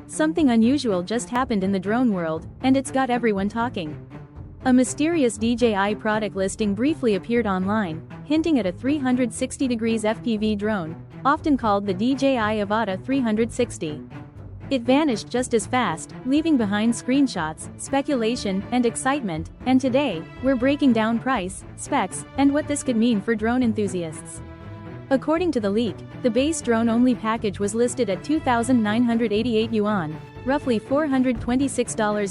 Something unusual just happened in the drone world, and it's got everyone talking. A mysterious DJI product listing briefly appeared online, hinting at a 360 degrees FPV drone, often called the DJI Avata 360. It vanished just as fast, leaving behind screenshots, speculation, and excitement, and today, we're breaking down price, specs, and what this could mean for drone enthusiasts. According to the leak, the base drone-only package was listed at 2,988 yuan, roughly $426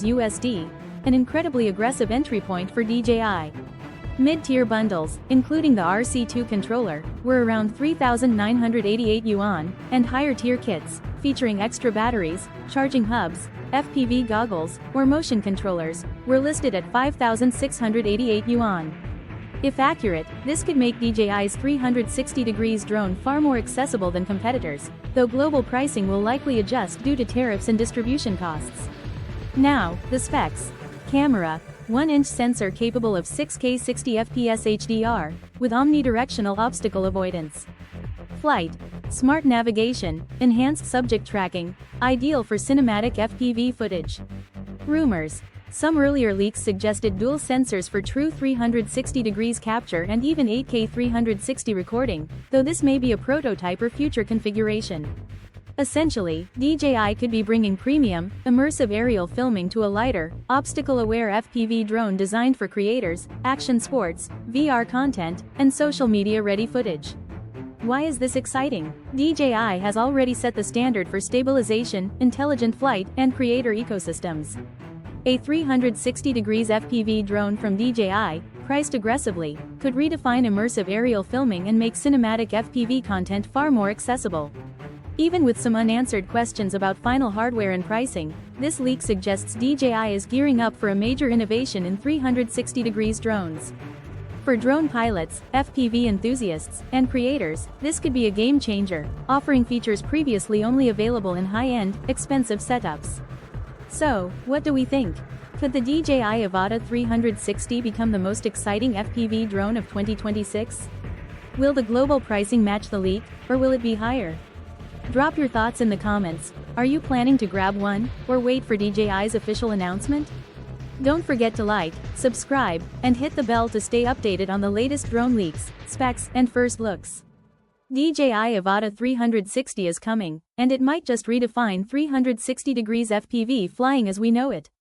USD, an incredibly aggressive entry point for DJI. Mid-tier bundles, including the RC2 controller, were around 3,988 yuan, and higher-tier kits, featuring extra batteries, charging hubs, FPV goggles, or motion controllers, were listed at 5,688 yuan. If accurate, this could make DJI's 360 degrees drone far more accessible than competitors, though global pricing will likely adjust due to tariffs and distribution costs. Now, the specs. Camera, 1-inch sensor capable of 6K 60fps HDR, with omnidirectional obstacle avoidance. Flight, smart navigation, enhanced subject tracking, ideal for cinematic FPV footage. Rumors. Some earlier leaks suggested dual sensors for true 360 degrees capture and even 8K 360 recording, though this may be a prototype or future configuration. Essentially, DJI could be bringing premium, immersive aerial filming to a lighter, obstacle-aware FPV drone designed for creators, action sports, VR content, and social media-ready footage. Why is this exciting? DJI has already set the standard for stabilization, intelligent flight, and creator ecosystems. A 360 degrees FPV drone from DJI, priced aggressively, could redefine immersive aerial filming and make cinematic FPV content far more accessible. Even with some unanswered questions about final hardware and pricing, this leak suggests DJI is gearing up for a major innovation in 360 degrees drones. For drone pilots, FPV enthusiasts, and creators, this could be a game changer, offering features previously only available in high-end, expensive setups. So, what do we think? Could the DJI Avata 360 become the most exciting FPV drone of 2026? Will the global pricing match the leak, or will it be higher? Drop your thoughts in the comments. Are you planning to grab one, or wait for DJI's official announcement? Don't forget to like, subscribe, and hit the bell to stay updated on the latest drone leaks, specs, and first looks. DJI Avata 360 is coming, and it might just redefine 360 degrees FPV flying as we know it.